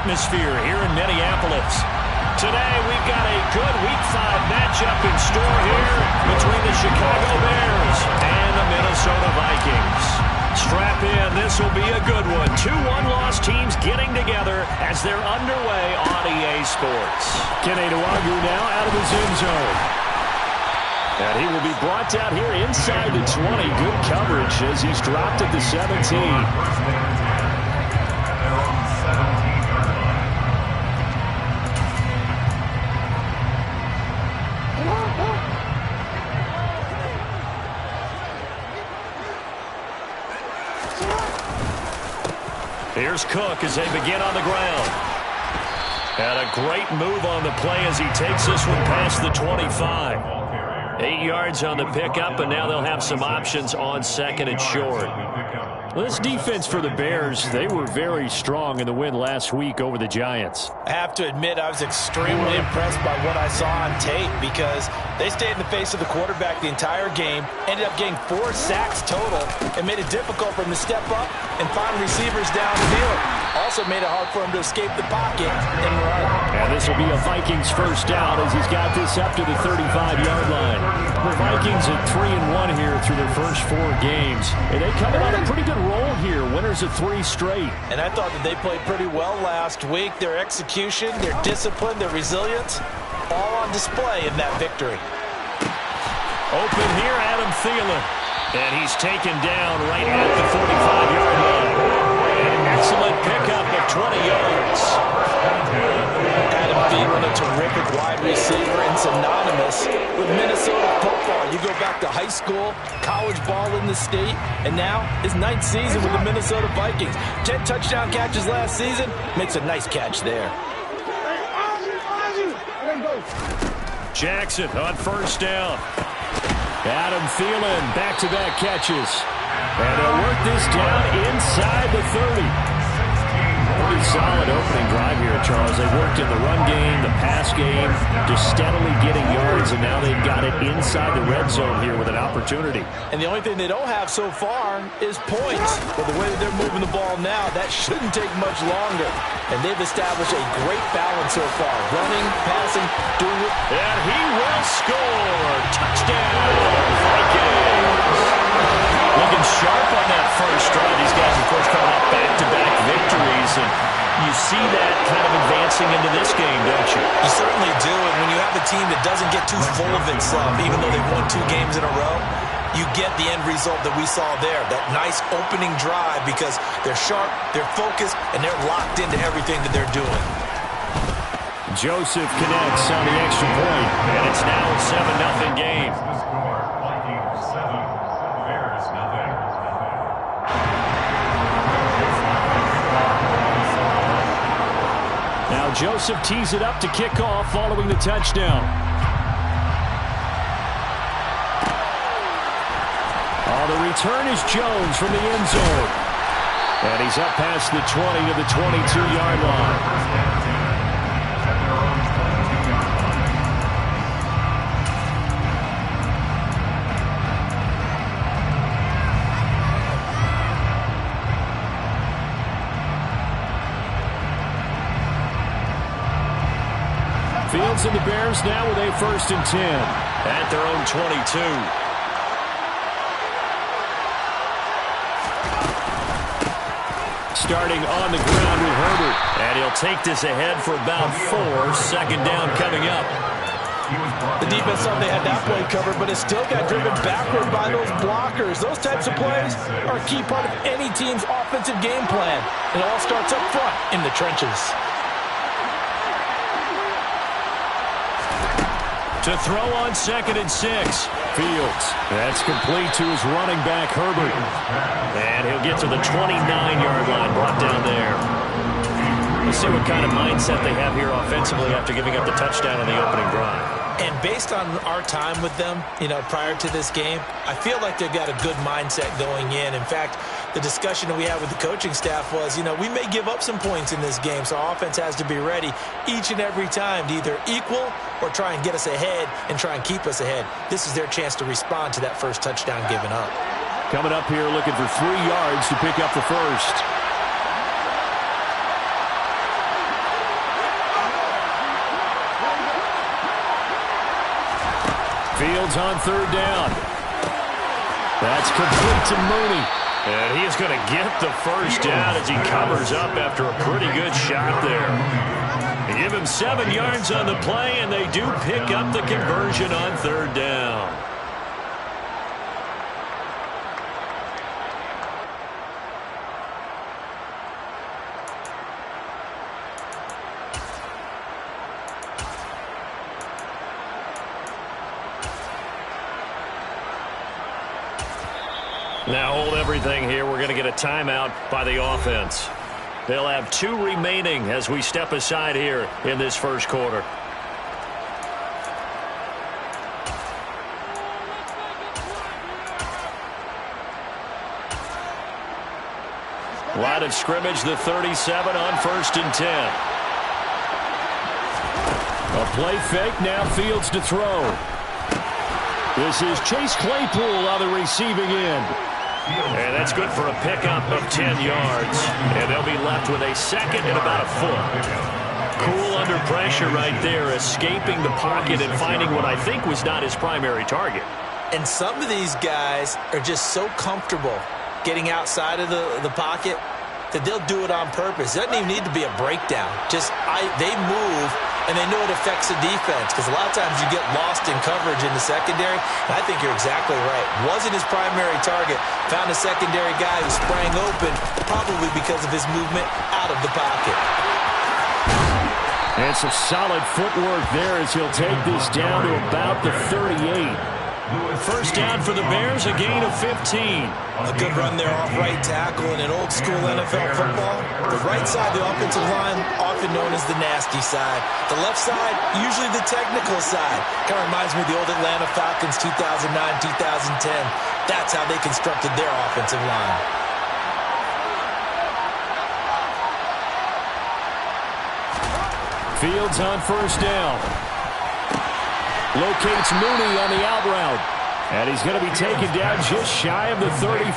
atmosphere here in Minneapolis. Today, we've got a good Week 5 matchup in store here between the Chicago Bears and the Minnesota Vikings. Strap in, this will be a good one. Two one-loss teams getting together as they're underway on EA Sports. Kenny Nwagu now out of his end zone. And he will be brought down here inside the 20. Good coverage as he's dropped at the 17. Here's Cook as they begin on the ground. And a great move on the play as he takes this one past the 25. 8 yards on the pickup, and now they'll have some options on second and short. Well, this defense for the Bears, they were very strong in the win last week over the Giants. I have to admit, I was extremely impressed by what I saw on tape because they stayed in the face of the quarterback the entire game, ended up getting 4 sacks total, and made it difficult for him to step up and find receivers downfield. Also made it hard for him to escape the pocket and run. And this will be a Vikings first down as he's got this up to the 35-yard line. The Vikings at 3-1 here through their first 4 games. And they come on a pretty good roll here, winners of 3 straight. And I thought that they played pretty well last week. Their execution, their discipline, their resilience, all on display in that victory. Open here, Adam Thielen. And he's taken down right at the 45-yard line. An excellent pickup of 20 yards. Adam Thielen, a terrific wide receiver and synonymous with Minnesota football. You go back to high school, college ball in the state, and now his 9th season with the Minnesota Vikings. 10 touchdown catches last season, makes a nice catch there. Jackson on first down. Adam Thielen, back-to-back catches. And they'll work this down inside the 30. Pretty solid opening drive here, Charles. They worked in the run game, the pass game, just steadily getting yards, and now they've got it inside the red zone here with an opportunity. And the only thing they don't have so far is points. But the way that they're moving the ball now, that shouldn't take much longer. And they've established a great balance so far. Running, passing, doing it. And he will score. Touchdown, Vikings. Looking sharp on that first drive. These guys, of course, coming off back-to-back victories. And you see that kind of advancing into this game, don't you? You certainly do. And when you have a team that doesn't get too full of itself, even though they've won 2 games in a row, you get the end result that we saw there. That nice opening drive because they're sharp, they're focused, and they're locked into everything that they're doing. Joseph connects on the extra point, and it's now a 7-0 game. Now Joseph tees it up to kick off following the touchdown. Oh, the return is Jones from the end zone. And he's up past the 20 to the 22-yard line. Fields and the Bears now with a 1st and 10 at their own 22. Starting on the ground with Herbert. And he'll take this ahead for about 4. 2nd down coming up. The defense thought they had that play covered, but it still got driven backward by those blockers. Those types of plays are a key part of any team's offensive game plan. It all starts up front in the trenches. To throw on 2nd and 6. Fields. That's complete to his running back, Herbert. And he'll get to the 29-yard line, brought down there. Let's see what kind of mindset they have here offensively after giving up the touchdown on the opening drive. And based on our time with them, prior to this game, I feel like they've got a good mindset going in. In fact, the discussion that we had with the coaching staff was, we may give up some points in this game, so our offense has to be ready each and every time to either equal or try and get us ahead and try and keep us ahead. This is their chance to respond to that first touchdown given up. Coming up here looking for 3 yards to pick up the first. Fields on third down. That's complete to Mooney. And he is going to get the first down as he covers up after a pretty good shot there. They give him 7 yards on the play, and they do pick up the conversion on third down. Now hold everything here. We're going to get a timeout by the offense. They'll have 2 remaining as we step aside here in this first quarter. Line of scrimmage, the 37 on 1st and 10. A play fake, now Fields to throw. This is Chase Claypool on the receiving end. And that's good for a pickup of 10 yards. And they'll be left with a second and about a foot. Cool under pressure right there, escaping the pocket and finding what I think was not his primary target. And some of these guys are just so comfortable getting outside of the pocket that they'll do it on purpose. It doesn't even need to be a breakdown. They move, and they know it affects the defense, because a lot of times you get lost in coverage in the secondary. And I think you're exactly right. Wasn't his primary target. Found a secondary guy who sprang open, probably because of his movement out of the pocket. And some solid footwork there as he'll take this down to about the 38. First down for the Bears, a gain of 15. A good run there off right tackle in an old-school NFL football. The right side of the offensive line, often known as the nasty side. The left side, usually the technical side. Kind of reminds me of the old Atlanta Falcons 2009-2010. That's how they constructed their offensive line. Fields on first down. Locates Mooney on the out route. And he's going to be taken down just shy of the 35.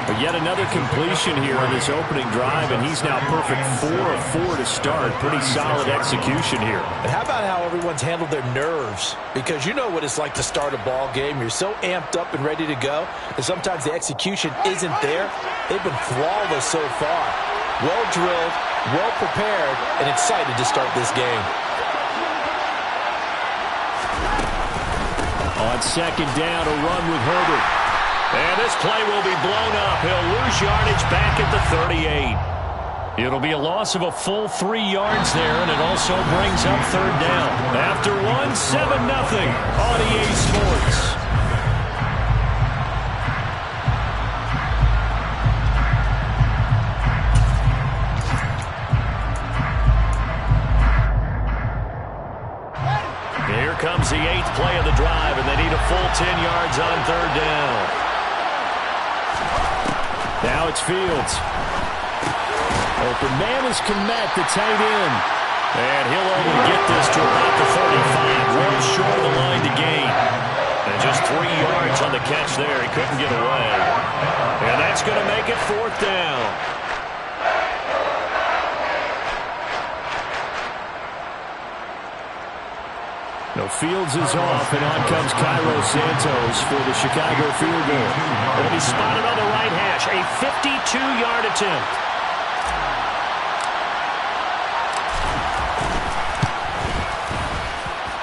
But yet another completion here on this opening drive, and he's now perfect 4 of 4 to start. Pretty solid execution here. And how about how everyone's handled their nerves? Because you know what it's like to start a ball game. You're so amped up and ready to go, and sometimes the execution isn't there. They've been flawless so far. Well drilled, well prepared, and excited to start this game. On second down, a run with Herbert. And this play will be blown up. He'll lose yardage back at the 38. It'll be a loss of a full 3 yards there, and it also brings up third down. After 1, 7-0 on EA Sports. Here comes the 8th play of the drive, and they need a full 10 yards on third down. Now it's Fields. Open man is Kmet, the tight end. And he'll only get this to about the 35, well short of the line to gain. And just 3 yards on the catch there. He couldn't get away. And that's going to make it fourth down. No, Fields is off, and on comes Cairo Santos for the Chicago field goal. And he's spotted on the right hash, a 52-yard attempt.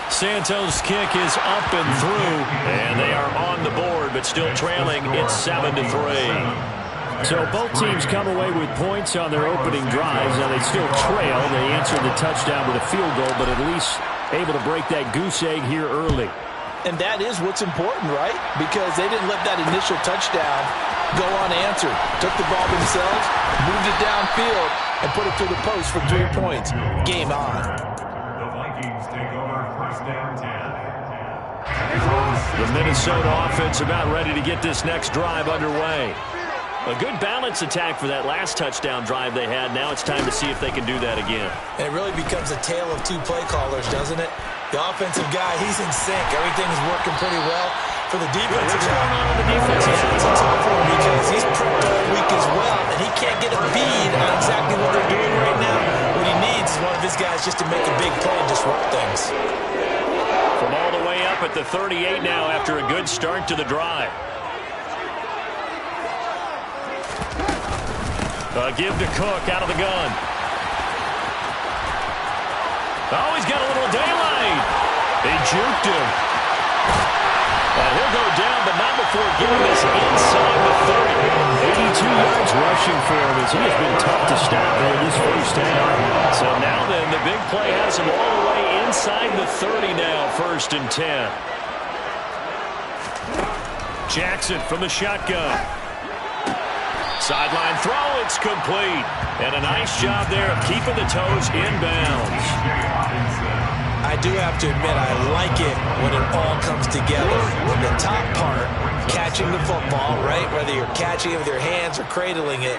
Santos' kick is up and through, and they are on the board, but still trailing. It's 7-3. So both teams come away with points on their opening drives. Now they still trail. They answered the touchdown with a field goal, but at least able to break that goose egg here early. And that is what's important, right? Because they didn't let that initial touchdown go unanswered. Took the ball themselves, moved it downfield, and put it through the post for 3 points. Game on. The Vikings take over first down 10. The Minnesota offense about ready to get this next drive underway. A good balance attack for that last touchdown drive they had. Now it's time to see if they can do that again. And it really becomes a tale of 2 play callers, doesn't it? The offensive guy, he's in sync. Everything's working pretty well. For the defensive What's guy, going on in the defensive side? it's tough for him because he's prepped all week as well, and he can't get a bead on exactly what they're doing right now. What he needs is one of his guys just to make a big play and disrupt things. From all the way up at the 38 now after a good start to the drive. A give to Cook out of the gun. Oh, he's got a little daylight. They juked him. He'll go down, but not before getting this inside the 30. 82 yards rushing for him as he has been tough to stop here this first half. So now then, the big play has him all the way inside the 30 now, 1st and 10. Jackson from the shotgun. Sideline throw, it's complete. And a nice job there of keeping the toes inbounds. I do have to admit, I like it when it all comes together. When the top part, catching the football, right, whether you're catching it with your hands or cradling it,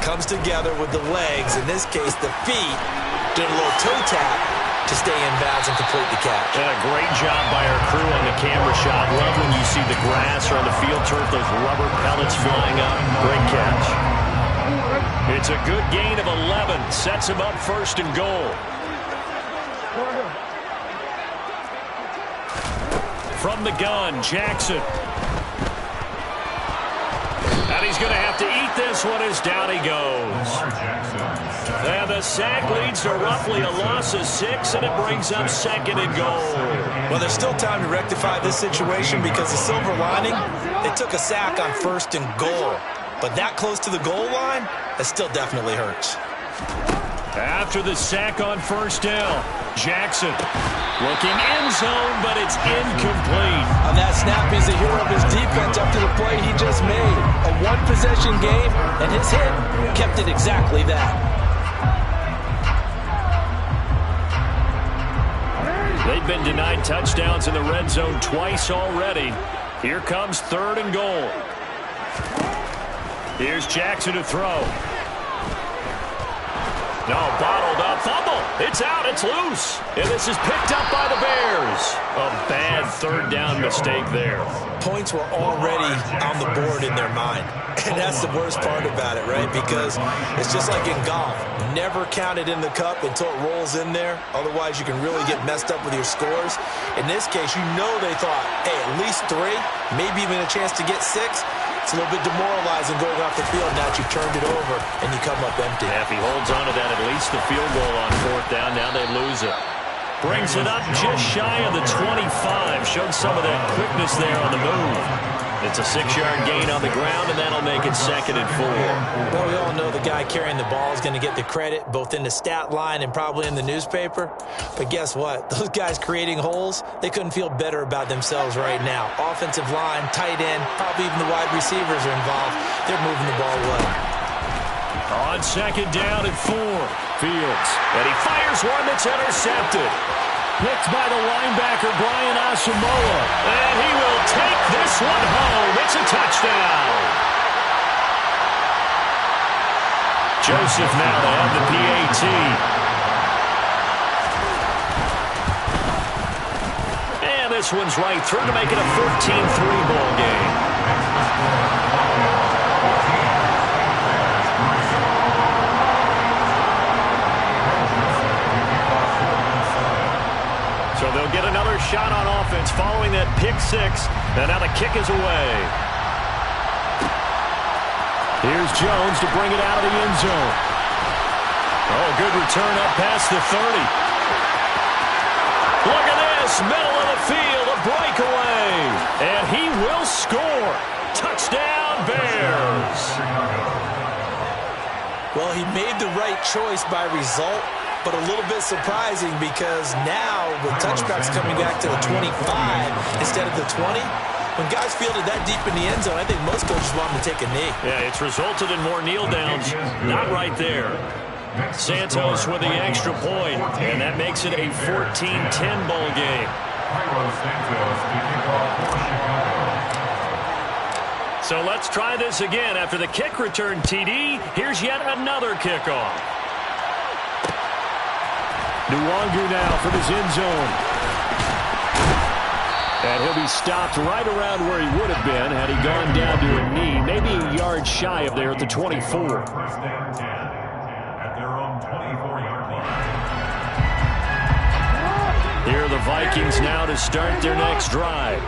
comes together with the legs, in this case the feet, doing a little toe tap to stay in bounds and complete the catch. And a great job by our crew on the camera shot. Love when you see the grass or on the field turf, those rubber pellets flying up. Great catch. It's a good gain of 11. Sets him up 1st and goal. From the gun, Jackson. And he's going to have to eat this one as down he goes. And the sack leads to roughly a loss of 6, and it brings up 2nd and goal. Well, there's still time to rectify this situation because the silver lining, they took a sack on 1st and goal. But that close to the goal line, that still definitely hurts. After the sack on 1st down, Jackson looking end zone, but it's incomplete. On that snap, he's the hero of his defense up to the play he just made. A one-possession game, and his hit kept it exactly that. They've been denied touchdowns in the red zone twice already. Here comes 3rd and goal. Here's Jackson to throw. No, bottled up. Fumble. It's out. It's loose. And this is picked up by the Bears. A bad 3rd down mistake there. Points were already on the board in their mind. And that's the worst part about it, right? Because it's just like in golf. Never count it in the cup until it rolls in there. Otherwise, you can really get messed up with your scores. In this case, you know they thought, hey, at least 3, maybe even a chance to get 6. It's a little bit demoralizing going off the field now that you've turned it over and you come up empty. Yeah, if he holds on to that, at least the field goal on 4th down. Now they lose it. Brings it up just shy of the 25. Showed some of that quickness there on the move. It's a 6-yard gain on the ground, and that'll make it 2nd and 4. Well, we all know the guy carrying the ball is going to get the credit, both in the stat line and probably in the newspaper. But guess what? Those guys creating holes, they couldn't feel better about themselves right now. Offensive line, tight end, probably even the wide receivers are involved. They're moving the ball well. On 2nd down and 4, Fields. And he fires one that's intercepted. Picked by the linebacker, Brian Asamoah. And he will take this one home. It's a touchdown. Joseph now to have the PAT. And this one's right through to make it a 14-3 ball game. So they'll get another shot on offense following that pick 6. And now the kick is away. Here's Jones to bring it out of the end zone. Oh, good return up past the 30. Look at this, middle of the field, a breakaway. And he will score. Touchdown, Bears. Well, he made the right choice by result. But a little bit surprising because now with touchbacks coming back to the 25 instead of the 20, when guys fielded that deep in the end zone, I think most coaches want them to take a knee. Yeah, it's resulted in more kneel downs. Not right there. Santos with the extra point, and that makes it a 14-10 ball game. So let's try this again. After the kick return, TD, here's yet another kickoff. Nwangu now from his end zone. And he'll be stopped right around where he would have been had he gone down to a knee, maybe a yard shy of there at the 24. Here are the Vikings now to start their next drive.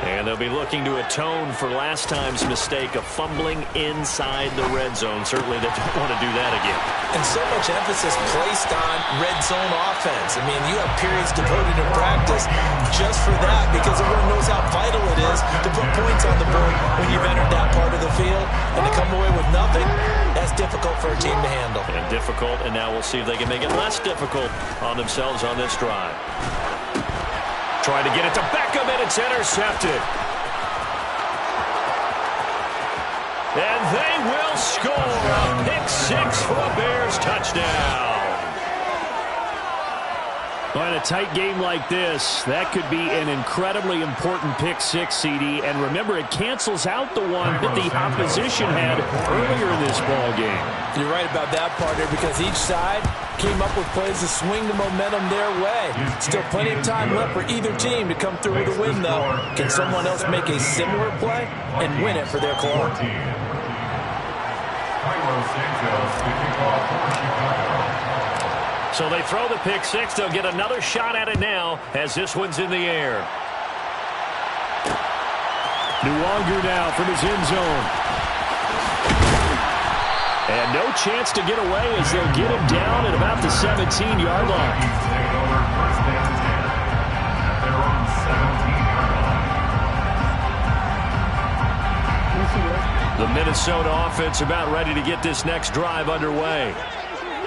And they'll be looking to atone for last time's mistake of fumbling inside the red zone. Certainly they don't want to do that again. And so much emphasis placed on red zone offense. I mean, you have periods devoted in practice just for that because everyone knows how vital it is to put points on the board when you've entered that part of the field. And to come away with nothing, that's difficult for a team to handle. And difficult, and now we'll see if they can make it less difficult on themselves on this drive. Trying to get it to Beckham, and it's intercepted. And they will score a pick six for a Bears touchdown. Well, in a tight game like this, that could be an incredibly important pick six, CD. And remember, it cancels out the one that the opposition had earlier in this ball game. You're right about that, partner, because each side came up with plays to swing the momentum their way. Still plenty of time left for either team to come through with a win, though. Can someone else make a similar play and win it for their club? So they throw the pick six. They'll get another shot at it now as this one's in the air. Nwangu now from his end zone. And no chance to get away as they'll get him down at about the 17-yard line. The Minnesota offense about ready to get this next drive underway.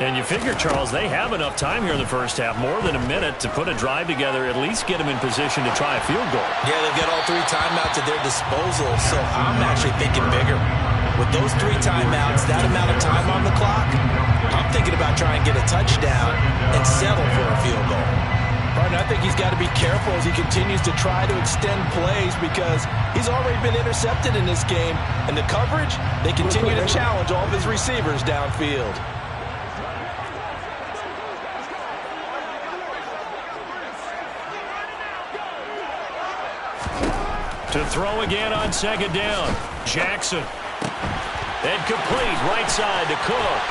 And you figure, Charles, they have enough time here in the first half, more than a minute, to put a drive together, at least get them in position to try a field goal. Yeah, they've got all three timeouts at their disposal, so I'm actually thinking bigger. With those three timeouts, that amount of time on the clock, I'm thinking about trying to get a touchdown and settle for a field goal. Partner, I think he's got to be careful as he continues to try to extend plays because he's already been intercepted in this game. And the coverage, they continue to challenge all of his receivers downfield. To throw again on second down. Jackson. And complete right side to Cook.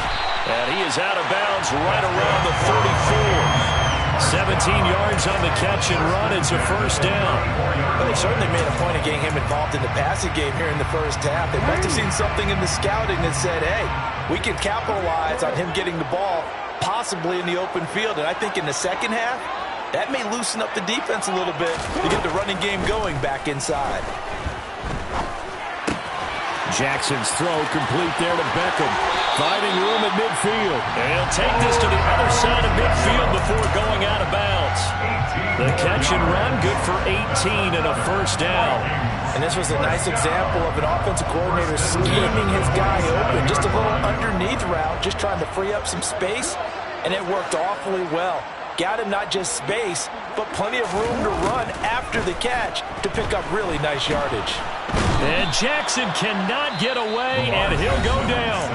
And he is out of bounds right around the 34. 17 yards on the catch and run. It's a first down. Well, they certainly made a point of getting him involved in the passing game here in the first half. They must have seen something in the scouting that said, hey, we can capitalize on him getting the ball possibly in the open field. And I think in the second half, that may loosen up the defense a little bit to get the running game going back inside. Jackson's throw complete there to Beckham. Finding room at midfield. And he'll take this to the other side of midfield before going out of bounds. The catch and run, good for 18 and a first down. And this was a nice example of an offensive coordinator scheming his guy open. Just a little underneath route, just trying to free up some space. And it worked awfully well. Got him not just space, but plenty of room to run after the catch to pick up really nice yardage. And Jackson cannot get away, and he'll go down.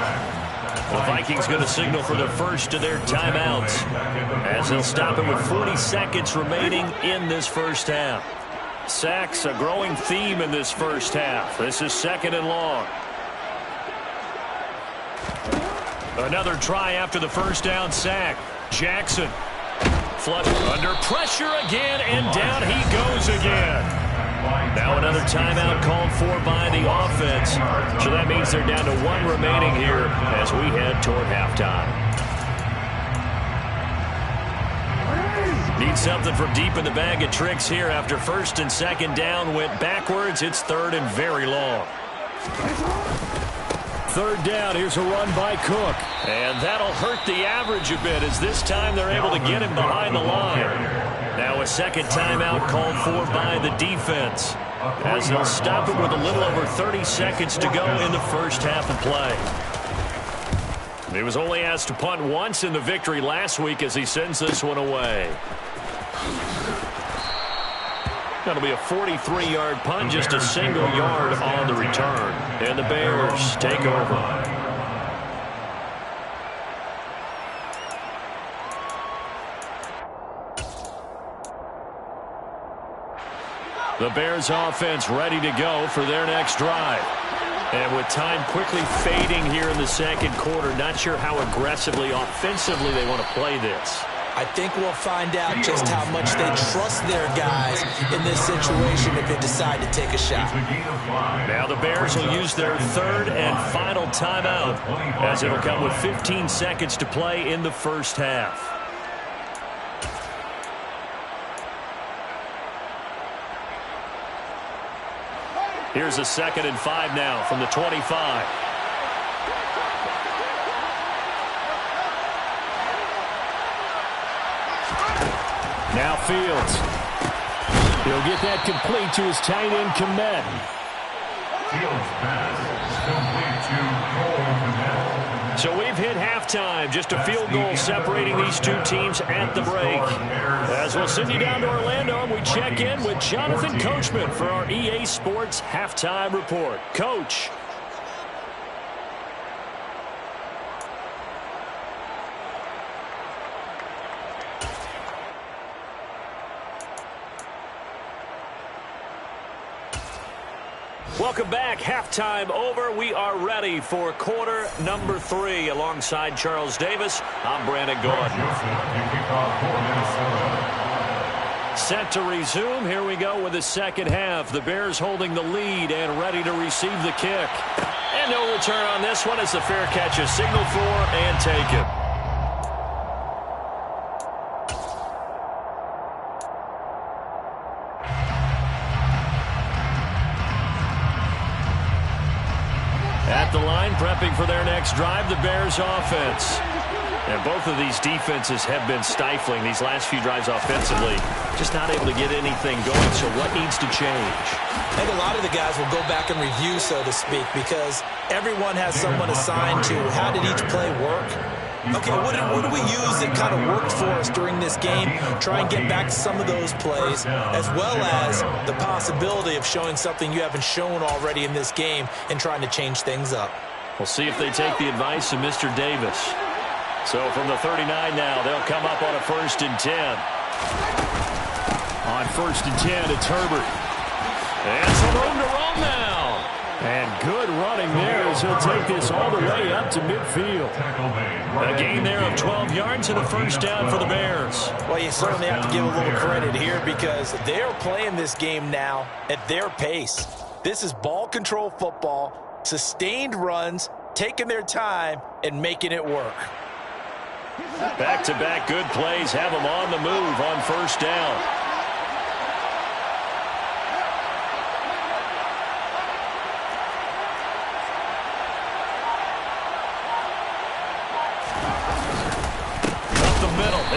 The Vikings going to signal for the first of their timeouts as they'll stop it with 40 seconds remaining in this first half. Sacks, a growing theme in this first half. This is second and long. Another try after the first down sack. Jackson. Flutter under pressure again, and down he goes again. Now another timeout called for by the offense. So that means they're down to one remaining here as we head toward halftime. Need something from deep in the bag of tricks here after first and second down went backwards. It's third and very long. Third down, here's a run by Cook. And that'll hurt the average a bit as this time they're able to get him behind the line. Now a second timeout called for by the defense as they'll stop it with a little over 30 seconds to go in the first half of play. He was only asked to punt once in the victory last week as he sends this one away. That'll be a 43-yard punt, just a single yard on the return. And the Bears take over. The Bears offense ready to go for their next drive. And with time quickly fading here in the second quarter, not sure how aggressively, offensively they want to play this. I think we'll find out just how much they trust their guys in this situation if they decide to take a shot. Now the Bears will use their third and final timeout, as it'll come with 15 seconds to play in the first half. Here's a 2nd and 5 now from the 25. Now Fields. He'll get that complete to his tight end, Komet. Fields pass complete to Cole Komet. So we've hit halftime. Just a field goal separating these two teams at the break. As we'll send you down to Orlando, and we check in with Jonathan Coachman for our EA Sports Halftime Report. Coach. Welcome back. Halftime over. We are ready for quarter number 3. Alongside Charles Davis, I'm Brandon Gaudin. Set to resume. Here we go with the second half. The Bears holding the lead and ready to receive the kick. And no return on this one as the fair catch is signaled for and taken. At the line, prepping for their next drive, the Bears offense. And both of these defenses have been stifling these last few drives offensively. Just not able to get anything going, so what needs to change? I think a lot of the guys will go back and review, so to speak, because everyone has someone assigned to how did each play work. Okay, what do we use that kind of worked for us during this game? Try and get back to some of those plays, as well as the possibility of showing something you haven't shown already in this game and trying to change things up. We'll see if they take the advice of Mr. Davis. So from the 39 now, they'll come up on a 1st and 10. On 1st and 10, it's Herbert. And some room to roam now. And good running there as he'll take this all the way up to midfield. A gain there of 12 yards and a first down for the Bears. Well, you certainly have to give a little credit here because they're playing this game now at their pace. This is ball control football, sustained runs, taking their time, and making it work. Back-to-back good plays have them on the move on first down.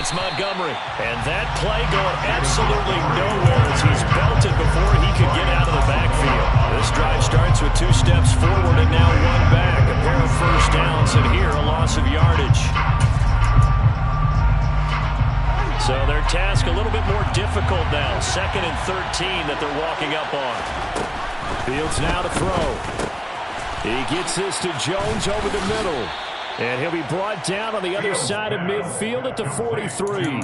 It's Montgomery. And that play going absolutely nowhere as he's belted before he could get out of the backfield. This drive starts with 2 steps forward and now 1 back. A pair of first downs and here a loss of yardage. So their task a little bit more difficult now. 2nd and 13 that they're walking up on. Fields now to throw. He gets this to Jones over the middle. And he'll be brought down on the other side of midfield at the 43.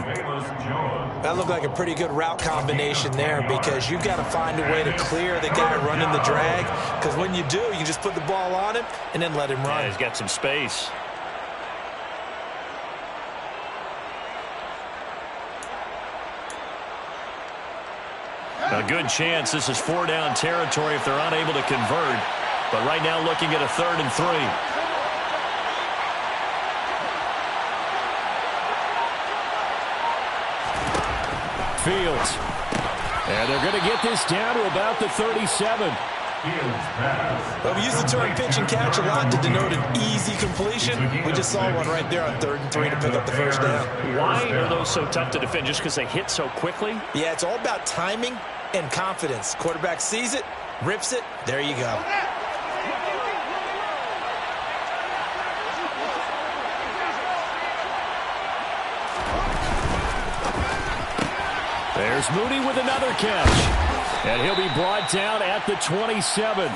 That looked like a pretty good route combination there because you've got to find a way to clear the guy running the drag. Because when you do, you just put the ball on him and then let him run. Yeah, he's got some space. A good chance this is 4-down territory if they're unable to convert. But right now looking at a 3rd and 3. Fields. And they're going to get this down to about the 37. Well, we use the term pitch and catch a lot to denote an easy completion. We just saw one right there on 3rd and 3 to pick up the first down. Why are those so tough to defend? Just because they hit so quickly? Yeah, it's all about timing and confidence. Quarterback sees it, rips it, there you go. There's Mooney with another catch. And he'll be brought down at the 27.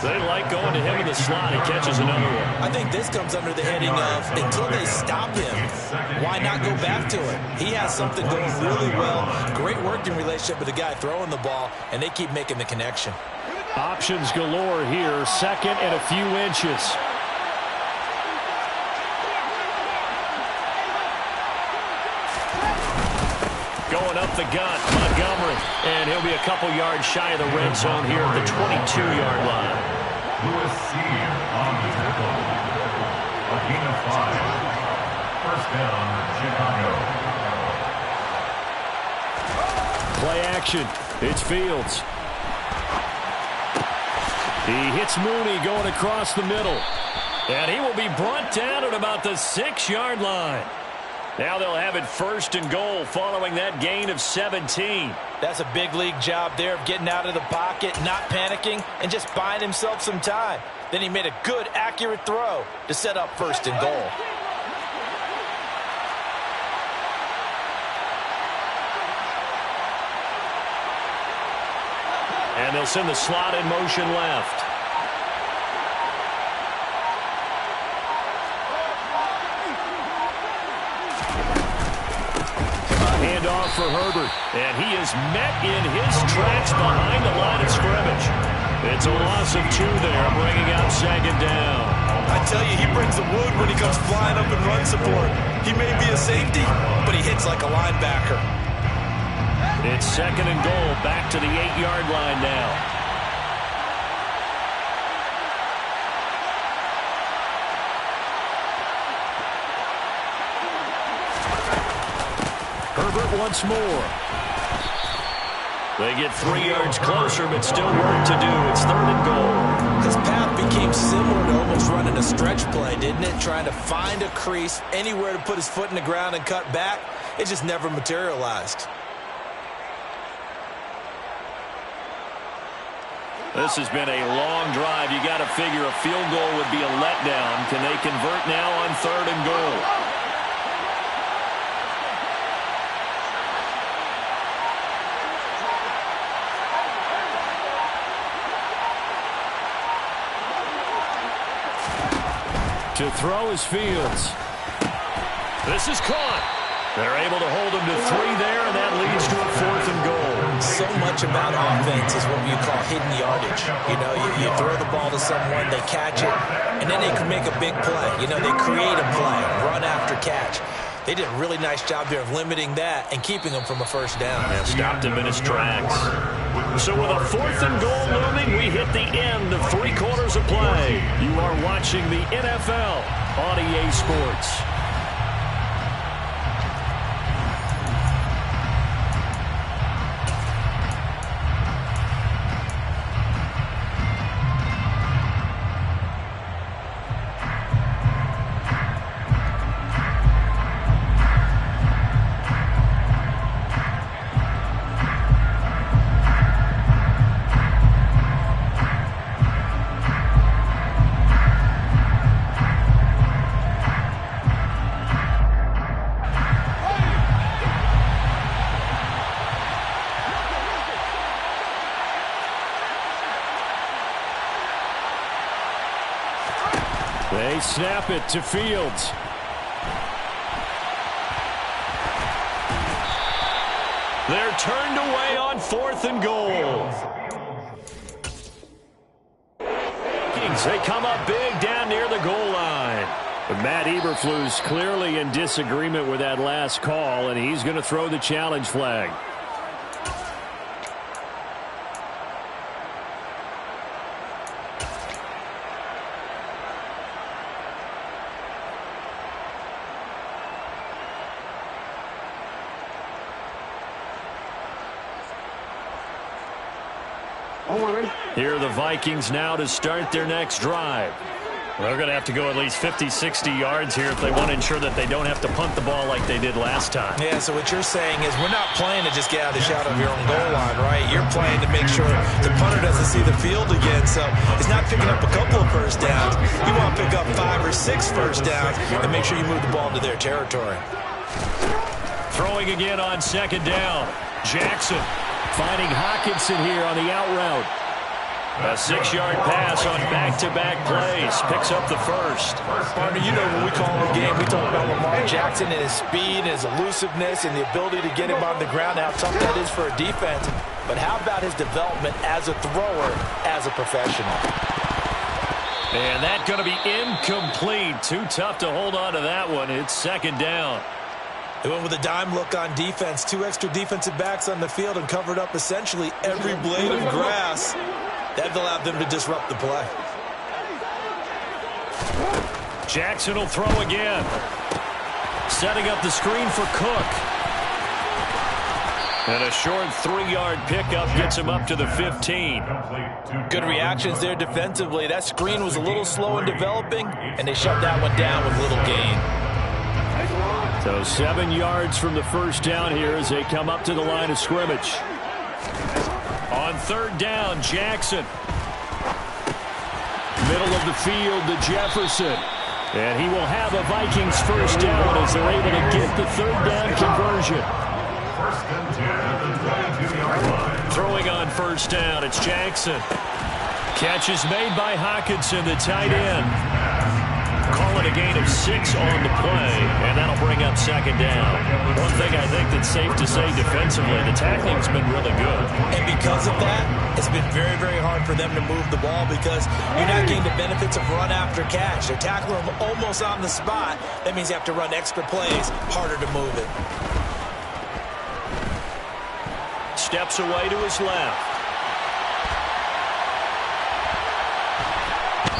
They like going to him in the slot. He catches another one. I think this comes under the heading of until they stop him, why not go back to it? He has something going really well. Great working relationship with the guy throwing the ball, and they keep making the connection. Options galore here. 2nd and a few inches. Going up the gut, Montgomery. And he'll be a couple yards shy of the red zone here at the 22-yard line. Lewis Senior on the tackle. A gain of 5. First down, Chicago. Play action. It's Fields. He hits Mooney going across the middle. And he will be brought down at about the 6-yard line. Now they'll have it first and goal following that gain of 17. That's a big league job there of getting out of the pocket, not panicking, and just buying himself some time. Then he made a good, accurate throw to set up first and goal. And they'll send the slot in motion left. Handoff for Herbert, and he is met in his tracks behind the line of scrimmage. It's a loss of 2 there, bringing out second down. I tell you, he brings the wood when he comes flying up in run support. He may be a safety, but he hits like a linebacker. It's second and goal, back to the 8-yard line now. Herbert once more. They get 3 yards closer, but still work to do. It's third and goal. His path became similar to almost running a stretch play, didn't it? Trying to find a crease, anywhere to put his foot in the ground and cut back. It just never materialized. This has been a long drive. You got to figure a field goal would be a letdown. Can they convert now on third and goal? To throw is Fields. This is caught. They're able to hold him to 3 there, and that leads to a fourth and goal. So much about offense is what you call hidden yardage. You know, you throw the ball to someone, they catch it, and then they can make a big play. You know, they create a play, run after catch. They did a really nice job there of limiting that and keeping him from a first down. Yeah, stopped him in his tracks. So with a fourth and goal looming, we hit the end of 3 quarters of play. You are watching the NFL on EA Sports. They snap it to Fields. They're turned away on fourth and goal. They come up big down near the goal line. But Matt Eberflus clearly in disagreement with that last call, and he's going to throw the challenge flag. Here are the Vikings now to start their next drive. They're going to have to go at least 50, 60 yards here if they want to ensure that they don't have to punt the ball like they did last time. Yeah, so what you're saying is we're not playing to just get out of the shadow of your own goal line, right? You're playing to make sure the punter doesn't see the field again. So it's not picking up a couple of first downs. You want to pick up 5 or 6 first downs and make sure you move the ball into their territory. Throwing again on second down. Jackson finding Hockenson here on the out route. A 6-yard pass on back-to-back plays. Picks up the first. Partner, you know when we call the game, we talk about Lamar Jackson and his speed and his elusiveness and the ability to get him on the ground, how tough that is for a defense. But how about his development as a thrower, as a professional? And that's going to be incomplete. Too tough to hold on to that one. It's second down. They went with a dime look on defense. 2 extra defensive backs on the field and covered up essentially every blade of grass. That allowed them to disrupt the play. Jackson will throw again. Setting up the screen for Cook. And a short 3-yard pickup gets him up to the 15. Good reactions there defensively. That screen was a little slow in developing, and they shut that one down with little gain. So 7 yards from the first down here as they come up to the line of scrimmage. On 3rd down, Jackson. Middle of the field to Jefferson. And he will have a Vikings first down as they're able to get the 3rd down conversion. First and 10 at the 22-yard line. Throwing on first down, it's Jackson. Catch is made by Hockenson, the tight end. Call it a gain of 6 on the play, and that'll bring up 2nd down. One thing I think that's safe to say defensively, the tackling's been really good. And because of that, it's been very, very hard for them to move the ball because you're not getting the benefits of run after catch. They're tackling them almost on the spot. That means you have to run extra plays, harder to move it. Steps away to his left.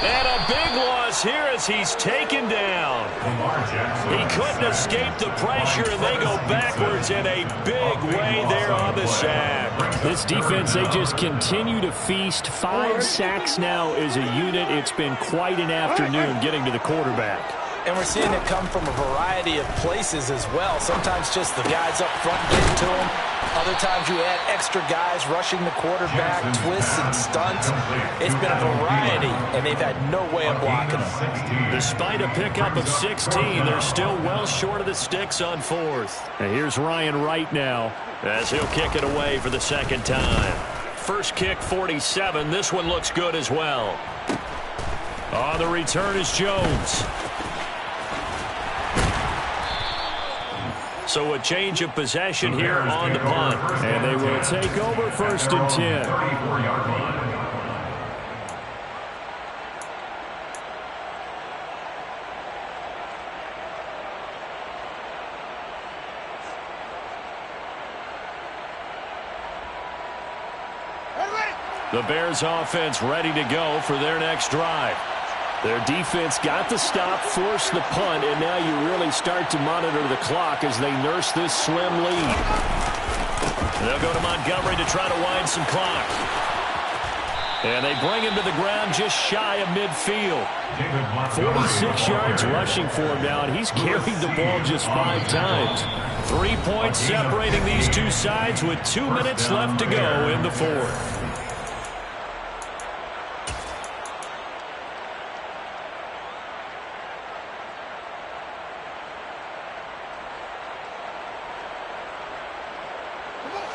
And a big loss here as he's taken down. He couldn't escape the pressure, and they go backwards in a big way there on the sack. This defense, they just continue to feast. 5 sacks now as a unit. It's been quite an afternoon getting to the quarterback. And we're seeing it come from a variety of places as well. Sometimes just the guys up front getting to him. Other times you add extra guys rushing the quarterback, twists and stunts. It's been a variety, and they've had no way of blocking them. Despite a pickup of 16, they're still well short of the sticks on 4th. And here's Ryan Wright now as he'll kick it away for the 2nd time. First kick, 47. This one looks good as well. On the return is Jones. So a change of possession here on the punt. And they will take over 1st and 10. 34-yard line. The Bears offense ready to go for their next drive. Their defense got the stop, forced the punt, and now you really start to monitor the clock as they nurse this slim lead. They'll go to Montgomery to try to wind some clock. And they bring him to the ground just shy of midfield. 46 yards rushing for him now, and he's carried the ball just 5 times. 3 points separating these two sides with 2 minutes left to go in the 4th.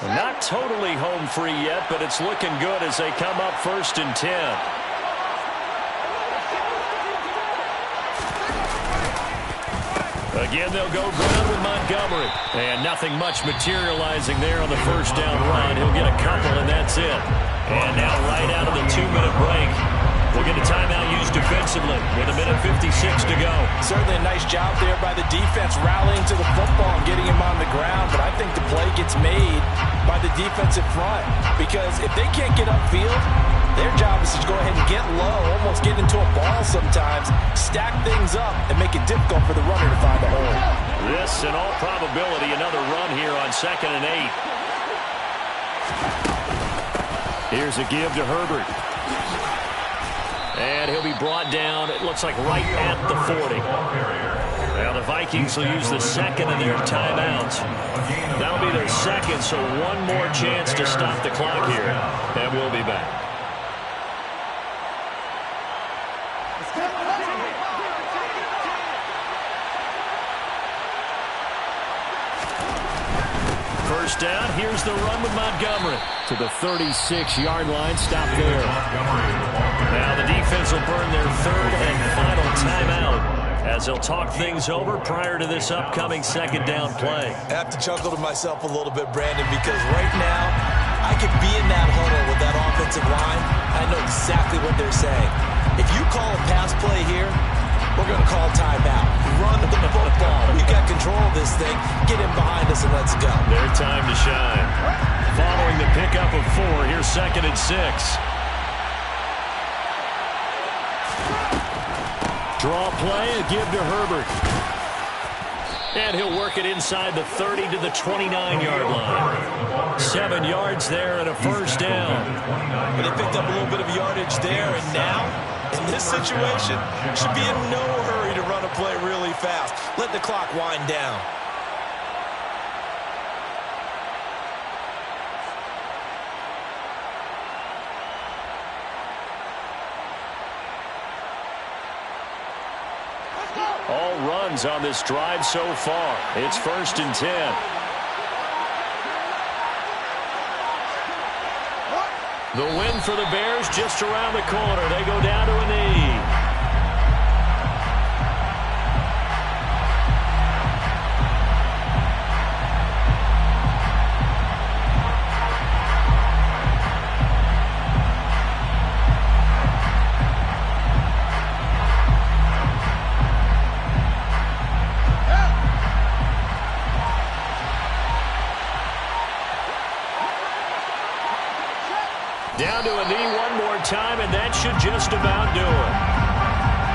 Not totally home free yet, but it's looking good as they come up 1st and 10. Again, they'll go ground with Montgomery. And nothing much materializing there on the first down run. He'll get a couple, and that's it. And now right out of the 2-minute break, we'll get a timeout used defensively with 1:56 to go. Certainly a nice job there by the defense rallying to the football and getting him on the ground, but I think the play gets made by the defensive front because if they can't get upfield, their job is to go ahead and get low, almost get into a ball sometimes, stack things up, and make it difficult for the runner to find a hole. This, in all probability, another run here on 2nd and 8. Here's a give to Herbert. And he'll be brought down, it looks like right at the 40. Now the Vikings will use the 2nd of their timeouts. That'll be their 2nd, so one more chance to stop the clock here. And we'll be back. First down, here's the run with Montgomery. To the 36-yard line, stop there. Now the defense will burn their 3rd and final timeout as they'll talk things over prior to this upcoming 2nd down play. I have to chuckle to myself a little bit, Brandon, because right now I could be in that huddle with that offensive line. I know exactly what they're saying. If you call a pass play here, we're going to call timeout. Run the football. We've got control of this thing. Get him behind us and let's go. Their time to shine. Following the pickup of 4, here's 2nd and 6. Draw play and give to Herbert. And he'll work it inside the 30 to the 29-yard line. 7 yards there and a first down. And they picked up a little bit of yardage there, and now, in this situation, should be in no hurry to run a play really fast. Let the clock wind down. All runs on this drive so far. It's 1st and 10. The win for the Bears just around the corner. They go down to a knee. Down to a knee one more time, and that should just about do it.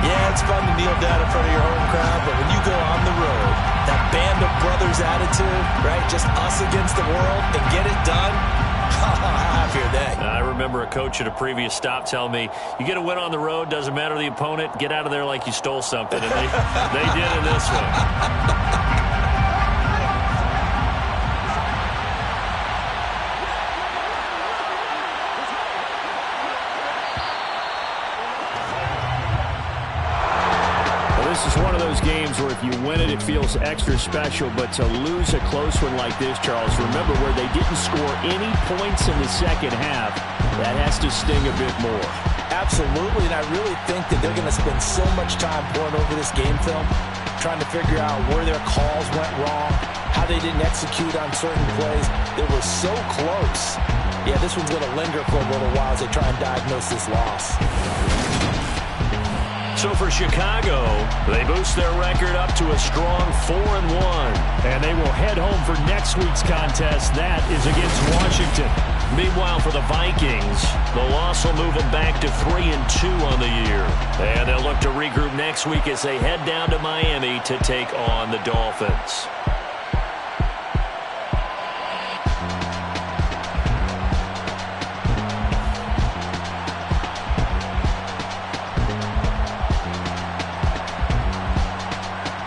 Yeah, it's fun to kneel down in front of your home crowd, but when you go on the road, that band of brothers attitude, right, just us against the world, and get it done, how happy are they? I remember a coach at a previous stop telling me, you get a win on the road, doesn't matter the opponent, get out of there like you stole something, and they did in this one. This is one of those games where if you win it, it feels extra special. But to lose a close one like this, Charles, remember where they didn't score any points in the second half, that has to sting a bit more. Absolutely, and I really think that they're going to spend so much time pouring over this game film, trying to figure out where their calls went wrong, how they didn't execute on certain plays. They were so close. Yeah, this one's going to linger for a little while as they try and diagnose this loss. So for Chicago, they boost their record up to a strong 4-1. And they will head home for next week's contest. That is against Washington. Meanwhile, for the Vikings, the loss will move them back to 3-2 on the year. And they'll look to regroup next week as they head down to Miami to take on the Dolphins.